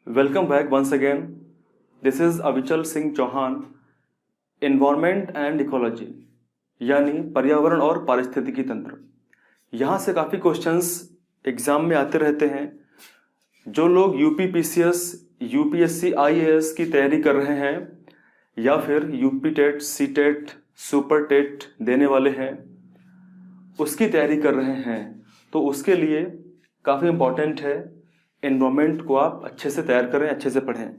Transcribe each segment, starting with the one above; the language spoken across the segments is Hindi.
Welcome back once again. This is Avichal Singh Chauhan. Environment and ecology यानी पर्यावरण और पारिस्थितिकी तंत्र. यहाँ से काफ़ी क्वेश्चंस एग्जाम में आते रहते हैं. जो लोग यूपीपीसीएस, यूपीएससी, आईएएस की तैयारी कर रहे हैं या फिर UP TET, C TET, super TET देने वाले हैं, उसकी तैयारी कर रहे हैं, तो उसके लिए काफ़ी इम्पोर्टेंट है एनवायरमेंट को आप अच्छे से तैयार करें, अच्छे से पढ़ें.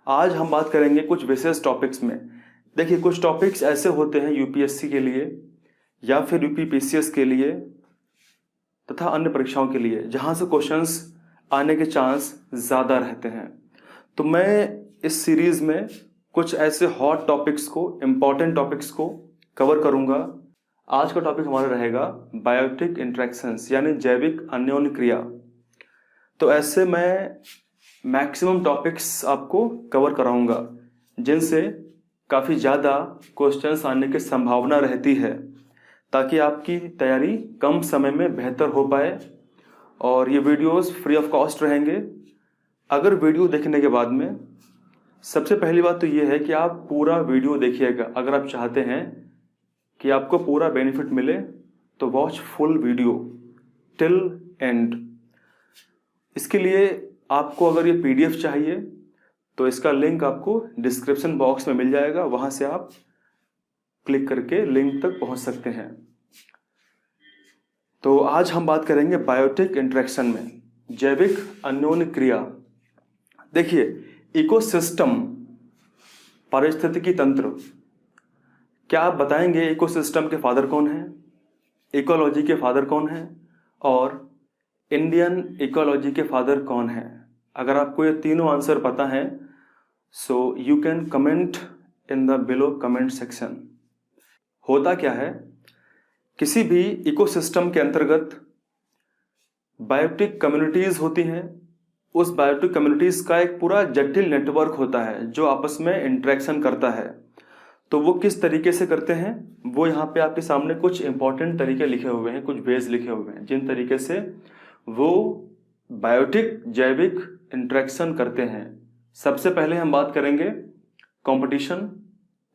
आज हम बात करेंगे कुछ विशेष टॉपिक्स में. देखिए, कुछ टॉपिक्स ऐसे होते हैं यूपीएससी के लिए या फिर यूपीपीसीएस के लिए तथा अन्य परीक्षाओं के लिए जहां से क्वेश्चंस आने के चांस ज़्यादा रहते हैं. तो मैं इस सीरीज़ में कुछ ऐसे हॉट टॉपिक्स को, इम्पॉर्टेंट टॉपिक्स को कवर करूंगा. आज का टॉपिक हमारा रहेगा बायोटिक इंटरेक्शंस यानी जैविक अन्योन्य क्रिया. तो ऐसे मैं मैक्सिमम टॉपिक्स आपको कवर कराऊंगा जिनसे काफ़ी ज़्यादा क्वेश्चंस आने की संभावना रहती है, ताकि आपकी तैयारी कम समय में बेहतर हो पाए. और ये वीडियोस फ्री ऑफ कॉस्ट रहेंगे. अगर वीडियो देखने के बाद में सबसे पहली बात तो ये है कि आप पूरा वीडियो देखिएगा. अगर आप चाहते हैं कि आपको पूरा बेनिफिट मिले तो watch full video till and. इसके लिए आपको अगर ये पीडीएफ चाहिए तो इसका लिंक आपको डिस्क्रिप्शन बॉक्स में मिल जाएगा. वहां से आप क्लिक करके लिंक तक पहुंच सकते हैं. तो आज हम बात करेंगे बायोटिक इंटरेक्शन में जैविक अन्योन्य क्रिया. देखिए, इकोसिस्टम, पारिस्थितिकी तंत्र, क्या आप बताएंगे इकोसिस्टम के फादर कौन है, इकोलॉजी के फादर कौन है और इंडियन इकोलॉजी के फादर कौन है? अगर आपको ये तीनों आंसर पता है so you can comment in the below comment section. होता क्या है, किसी भी इकोसिस्टम के अंतर्गत बायोटिक कम्युनिटीज होती हैं. उस बायोटिक कम्युनिटीज का एक पूरा जटिल नेटवर्क होता है जो आपस में इंटरेक्शन करता है. तो वो किस तरीके से करते हैं, वो यहाँ पे आपके सामने कुछ इंपॉर्टेंट तरीके लिखे हुए हैं, कुछ वेज लिखे हुए हैं जिन तरीके से वो बायोटिक जैविक इंटरेक्शन करते हैं. सबसे पहले हम बात करेंगे कंपटीशन,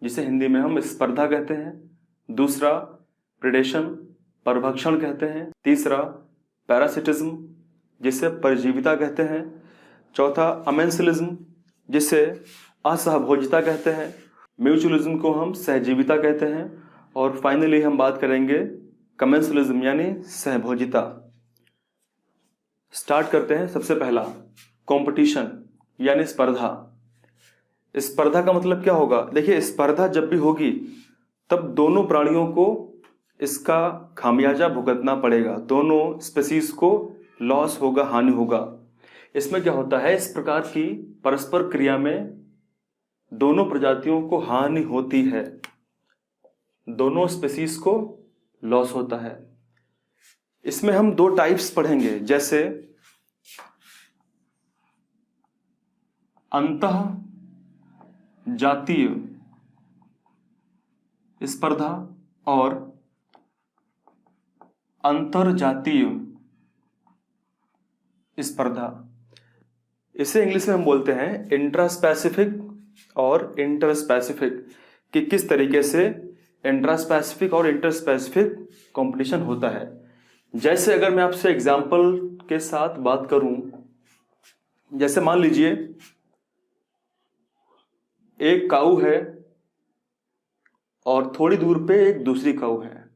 जिसे हिंदी में हम स्पर्धा कहते हैं. दूसरा प्रेडेशन, परभक्षण कहते हैं. तीसरा पैरासिटिज्म, जिसे परजीविता कहते हैं. चौथा अमेंसलिज्म, जिसे असहभोजिता कहते हैं. म्यूचुअलिज्म को हम सहजीविता कहते हैं. और फाइनली हम बात करेंगे कमेंसलिज्म यानी सहभोजिता. स्टार्ट करते हैं. सबसे पहला कंपटीशन यानी स्पर्धा. स्पर्धा का मतलब क्या होगा? देखिए, स्पर्धा जब भी होगी तब दोनों प्राणियों को इसका खामियाजा भुगतना पड़ेगा. दोनों स्पीसीज को लॉस होगा, हानि होगा. इसमें क्या होता है, इस प्रकार की परस्पर क्रिया में दोनों प्रजातियों को हानि होती है, दोनों स्पीसीज को लॉस होता है. इसमें हम दो टाइप्स पढ़ेंगे, जैसे अंतः जातीय स्पर्धा और अंतरजातीय स्पर्धा. इसे इंग्लिश में हम बोलते हैं इंट्रास्पेसिफिक और इंटरस्पेसिफिक, कि किस तरीके से इंट्रास्पेसिफिक और इंटरस्पेसिफिक कंपटीशन होता है. जैसे अगर मैं आपसे एग्जाम्पल के साथ बात करूं, जैसे मान लीजिए एक काऊ है और थोड़ी दूर पे एक दूसरी काऊ है.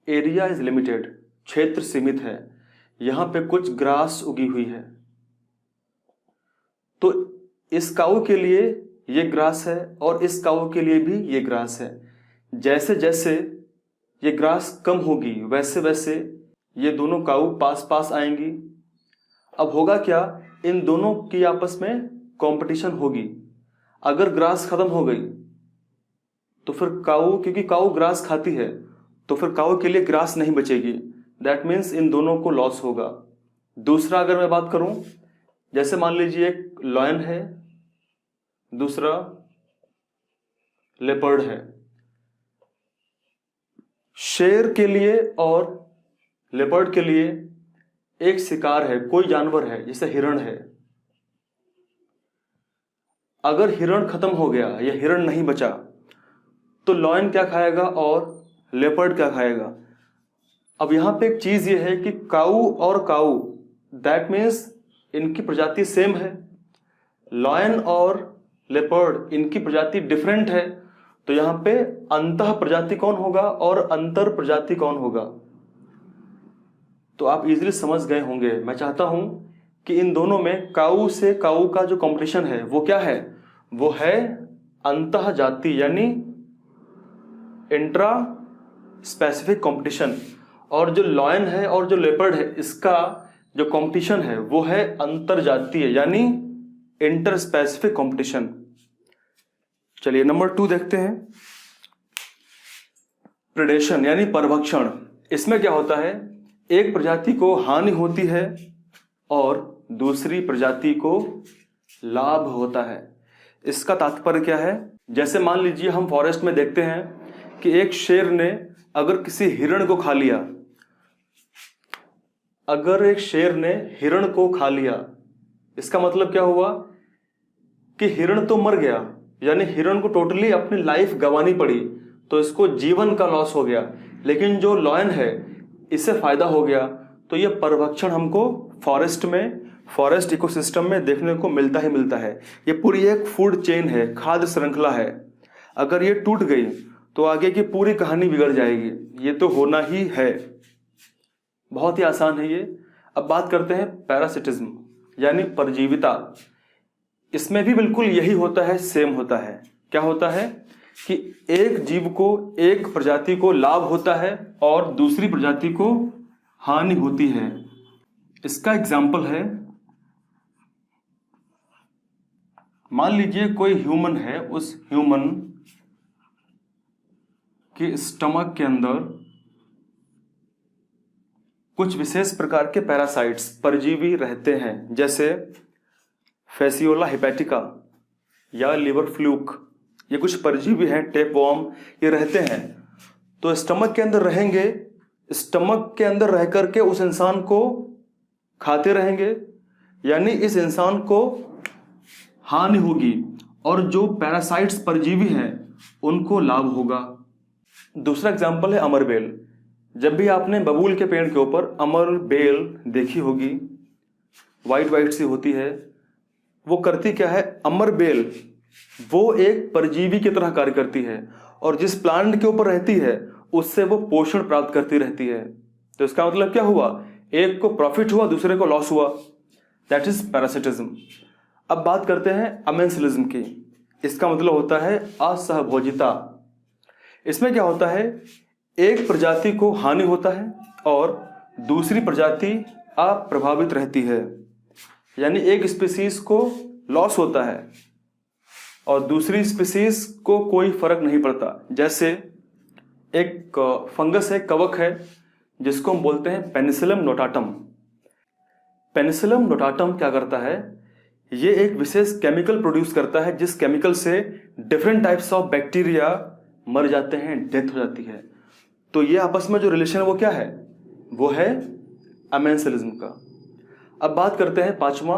एरिया इज लिमिटेड, क्षेत्र सीमित है. यहां पे कुछ ग्रास उगी हुई है, तो इस काऊ के लिए ये ग्रास है और इस काऊ के लिए भी ये ग्रास है. जैसे जैसे ये ग्रास कम होगी वैसे वैसे ये दोनों काऊ पास पास आएंगी. अब होगा क्या, इन दोनों की आपस में कंपटीशन होगी. अगर ग्रास खत्म हो गई तो फिर काऊ, क्योंकि काऊ ग्रास खाती है, तो फिर काऊ के लिए ग्रास नहीं बचेगी. दैट मीन्स इन दोनों को लॉस होगा. दूसरा अगर मैं बात करूं, जैसे मान लीजिए एक लॉयन है, दूसरा लेपर्ड है. शेर के लिए और लेपर्ड के लिए एक शिकार है, कोई जानवर है, जैसे हिरण है. अगर हिरण खत्म हो गया या हिरण नहीं बचा तो लॉयन क्या खाएगा और लेपर्ड क्या खाएगा। अब यहाँ पे एक चीज ये है कि काऊ और काऊ, दैट मीन्स इनकी प्रजाति सेम है। लॉयन और लेपर्ड इनकी प्रजाति डिफरेंट है, तो यहाँ पे अंतः प्रजाति कौन होगा और अंतर प्रजाति कौन होगा। तो आप इजीली समझ गए होंगे। मैं चाहता हूं कि इन दोनों में काऊ से काऊ का जो कंपटीशन है वो क्या है, वो है अंतः जाति यानी इंट्रा स्पेसिफिक कंपटीशन, और जो लॉयन है और जो लेपर्ड है इसका जो कंपटीशन है वो है अंतर जातीय यानी इंटर स्पेसिफिक कंपटीशन। चलिए नंबर 2 देखते हैं, प्रेडेशन यानी परभक्षण। इसमें क्या होता है, एक प्रजाति को हानि होती है और दूसरी प्रजाति को लाभ होता है। इसका तात्पर्य क्या है, जैसे मान लीजिए हम फॉरेस्ट में देखते हैं कि एक शेर ने अगर किसी हिरण को खा लिया, अगर एक शेर ने हिरण को खा लिया, इसका मतलब क्या हुआ कि हिरण तो मर गया, यानी हिरण को टोटली अपनी लाइफ गंवानी पड़ी, तो इसको जीवन का लॉस हो गया। लेकिन जो लॉयन है इससे फायदा हो गया। तो ये परभक्षण हमको फॉरेस्ट में, फॉरेस्ट इकोसिस्टम में देखने को मिलता ही मिलता है। ये पूरी एक फूड चेन है, खाद्य श्रृंखला है। अगर ये टूट गई तो आगे की पूरी कहानी बिगड़ जाएगी, ये तो होना ही है। बहुत ही आसान है ये। अब बात करते हैं पैरासिटिज्म यानी परजीविता। इसमें भी बिल्कुल यही होता है, सेम होता है। क्या होता है कि एक जीव को, एक प्रजाति को लाभ होता है और दूसरी प्रजाति को हानि होती है। इसका एग्जाम्पल है, मान लीजिए कोई ह्यूमन है, उस ह्यूमन के स्टमक के अंदर कुछ विशेष प्रकार के पैरासाइट्स, परजीवी रहते हैं, जैसे फेसियोला हेपेटिका या लिवर फ्लूक। ये कुछ परजीवी हैं, टेपवॉर्म, ये रहते हैं। तो स्टमक के अंदर रहेंगे, स्टमक के अंदर रह करके उस इंसान को खाते रहेंगे, यानी इस इंसान को हानि होगी और जो पैरासाइट्स परजीवी हैं उनको लाभ होगा। दूसरा एग्जाम्पल है अमरबेल। जब भी आपने बबूल के पेड़ के ऊपर अमरबेल देखी होगी, वाइट वाइट सी होती है, वो करती क्या है, अमरबेल वो एक परजीवी की तरह कार्य करती है और जिस प्लांट के ऊपर रहती है उससे वो पोषण प्राप्त करती रहती है। तो इसका मतलब क्या हुआ, एक को प्रॉफिट हुआ, दूसरे को लॉस हुआ। That is parasitism. अब बात करते हैं अमेंसिलिज्म की। इसका मतलब होता है असहभोजिता। इसमें क्या होता है, एक प्रजाति को हानि होता है और दूसरी प्रजाति अप्रभावित रहती है, यानी एक स्पीसीज को लॉस होता है और दूसरी स्पीसीज को कोई फर्क नहीं पड़ता। जैसे एक फंगस है, कवक है, जिसको हम बोलते हैं पेनिसिलम नोटाटम। पेनिसिलम नोटाटम क्या करता है, ये एक विशेष केमिकल प्रोड्यूस करता है, जिस केमिकल से डिफरेंट टाइप्स ऑफ बैक्टीरिया मर जाते हैं, डेथ हो जाती है। तो ये आपस में जो रिलेशन है वो क्या है, वो है अमेंसिलिज्म का। अब बात करते हैं पांचवा,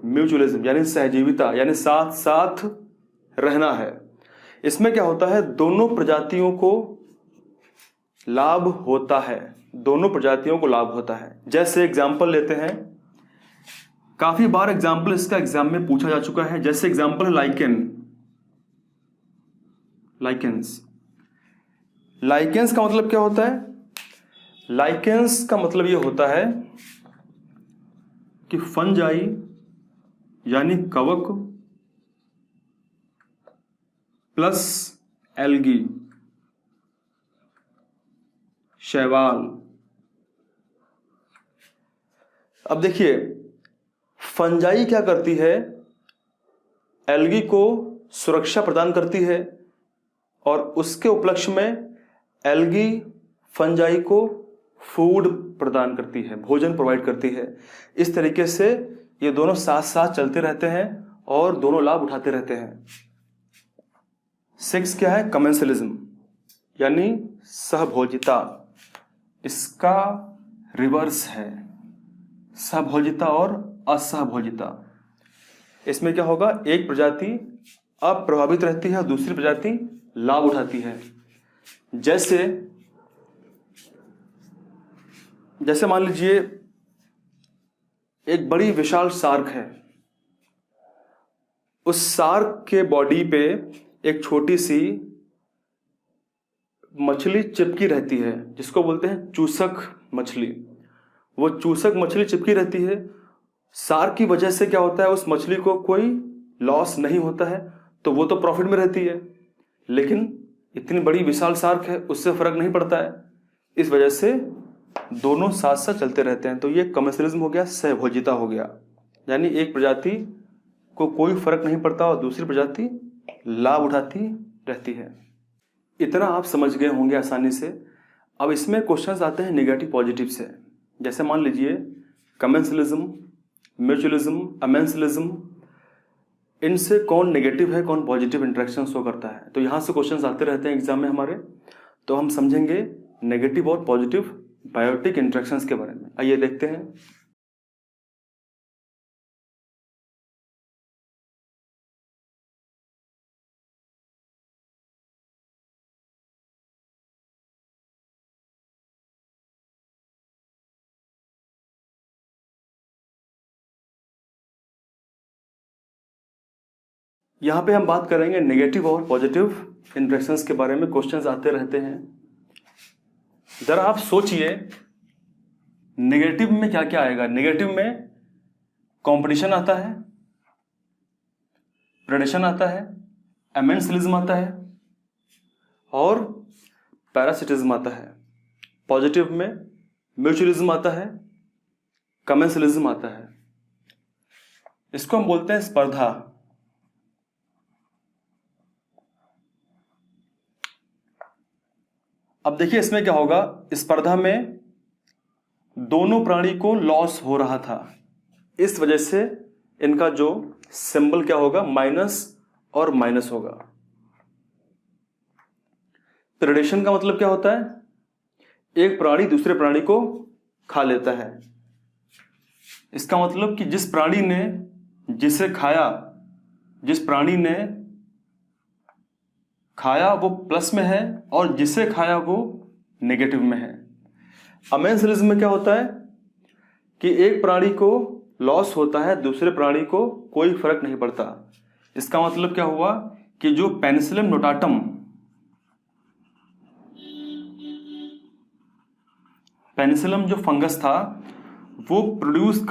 म्यूचुअलिज्म यानी सहजीविता, यानी साथ साथ रहना है। इसमें क्या होता है, दोनों प्रजातियों को लाभ होता है, दोनों प्रजातियों को लाभ होता है। जैसे एग्जाम्पल लेते हैं, काफी बार एग्जाम्पल इसका एग्जाम में पूछा जा चुका है। जैसे एग्जाम्पल है लाइकेन, लाइकेंस। लाइकेंस का मतलब क्या होता है, लाइकेंस का मतलब ये होता है कि फंजाई यानी कवक प्लस एल्गी, शैवाल। अब देखिए फंजाई क्या करती है, एल्गी को सुरक्षा प्रदान करती है और उसके उपलक्ष्य में एल्गी फंजाई को फूड प्रदान करती है, भोजन प्रोवाइड करती है। इस तरीके से ये दोनों साथ साथ चलते रहते हैं और दोनों लाभ उठाते रहते हैं। 6 क्या है, कमेंसलिज्म यानी सहभोजिता। इसका रिवर्स है सहभोजिता और असहभोजिता। इसमें क्या होगा, एक प्रजाति अप्रभावित रहती है और दूसरी प्रजाति लाभ उठाती है। जैसे मान लीजिए एक बड़ी विशाल शार्क है, उस शार्क के बॉडी पे एक छोटी सी मछली चिपकी रहती है जिसको बोलते हैं चूसक मछली। वो चूसक मछली चिपकी रहती है। शार्क की वजह से क्या होता है, उस मछली को कोई लॉस नहीं होता है, तो वो तो प्रॉफिट में रहती है, लेकिन इतनी बड़ी विशाल शार्क है उससे फर्क नहीं पड़ता है। इस वजह से दोनों साथ साथ चलते रहते हैं। तो ये कमर्शियलिज्म हो गया, सहभोजिता हो गया, यानी एक प्रजाति को कोई फर्क नहीं पड़ता और दूसरी प्रजाति लाभ उठाती रहती है। इतना आप समझ गए होंगे आसानी से। अब इसमें क्वेश्चंस आते हैं नेगेटिव पॉजिटिव से। जैसे मान लीजिए कमेंसलिज्म, म्यूचुअलिज्म, अमेंसलिज्म, इनसे कौन नेगेटिव है कौन पॉजिटिव इंटरेक्शन शो करता है। तो यहाँ से क्वेश्चंस आते रहते हैं एग्जाम में हमारे। तो हम समझेंगे नेगेटिव और पॉजिटिव बायोटिक इंटरेक्शंस के बारे में। आइए देखते हैं। यहाँ पे हम बात करेंगे नेगेटिव और पॉजिटिव इंटरेक्शंस के बारे में। क्वेश्चंस आते रहते हैं। जरा आप सोचिए नेगेटिव में क्या क्या आएगा। नेगेटिव में कंपटीशन आता है, प्रेडेशन आता है, अमेंसलिज्म आता है और पैरासिटिज्म आता है। पॉजिटिव में म्यूचुअलिज्म आता है, कमेंसलिज्म आता है। इसको हम बोलते हैं स्पर्धा। अब देखिए इसमें क्या होगा, स्पर्धा में दोनों प्राणी को लॉस हो रहा था, इस वजह से इनका जो सिंबल क्या होगा, माइनस और माइनस होगा। प्रेडेशन का मतलब क्या होता है, एक प्राणी दूसरे प्राणी को खा लेता है। इसका मतलब कि जिस प्राणी ने खाया वो प्लस में है और जिसे खाया वो नेगेटिव में है। अमेंसलिज्म में क्या होता है कि एक प्राणी को लॉस होता है, दूसरे प्राणी को कोई फर्क नहीं पड़ता। इसका मतलब क्या हुआ कि जो पेनिसिलियम नोटाटम, पेनिसिलियम जो फंगस था वो प्रोड्यूस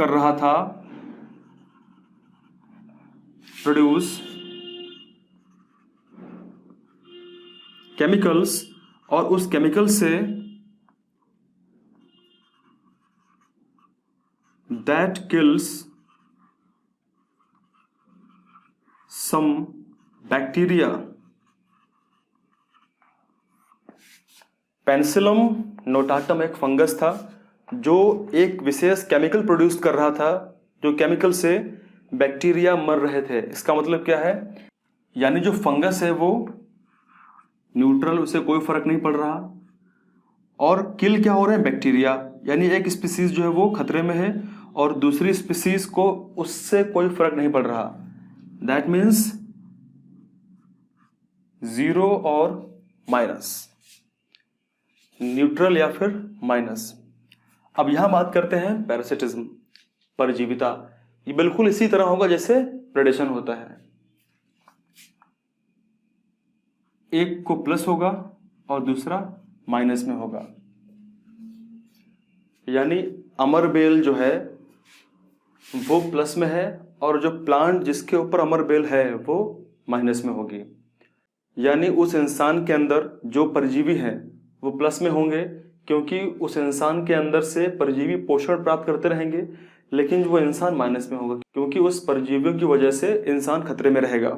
केमिकल्स, और उस केमिकल से that kills some bacteria. Penicillium notatum एक फंगस था जो एक विशेष केमिकल प्रोड्यूस कर रहा था, जो केमिकल से बैक्टीरिया मर रहे थे। इसका मतलब क्या है, यानी जो फंगस है वो न्यूट्रल, उसे कोई फर्क नहीं पड़ रहा, और किल क्या हो रहे हैं, बैक्टीरिया। यानी एक स्पीसीज जो है वो खतरे में है और दूसरी स्पीसीज को उससे कोई फर्क नहीं पड़ रहा। दैट मीन्स जीरो और माइनस, न्यूट्रल या फिर माइनस। अब यहां बात करते हैं पैरासिटिज्म, परजीविता। ये बिल्कुल इसी तरह होगा जैसे प्रेडेशन होता है। एक को प्लस होगा और दूसरा माइनस में होगा। यानी अमर बेल जो है वो प्लस में है और जो प्लांट जिसके ऊपर अमर बेल है वो माइनस में होगी। यानी उस इंसान के अंदर जो परजीवी हैं वो प्लस में होंगे, क्योंकि उस इंसान के अंदर से परजीवी पोषण प्राप्त करते रहेंगे, लेकिन वो इंसान माइनस में होगा क्योंकि उस परजीवियों की वजह से इंसान खतरे में रहेगा।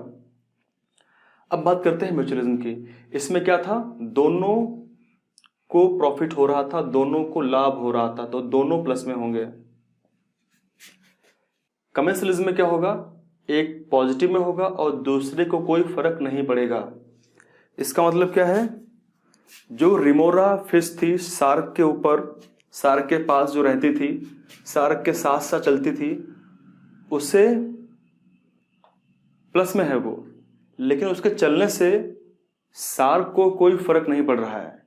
अब बात करते हैं म्यूचुअलिज्म की। इसमें क्या था, दोनों को प्रॉफिट हो रहा था, दोनों को लाभ हो रहा था, तो दोनों प्लस में होंगे। कमेंसलिज्म में क्या होगा, एक पॉजिटिव में होगा और दूसरे को कोई फर्क नहीं पड़ेगा। इसका मतलब क्या है, जो रिमोरा फिश थी शार्क के ऊपर, शार्क के पास जो रहती थी, शार्क के साथ साथ चलती थी, उसे प्लस में है वो, लेकिन उसके चलने से सार्क को कोई फर्क नहीं पड़ रहा है।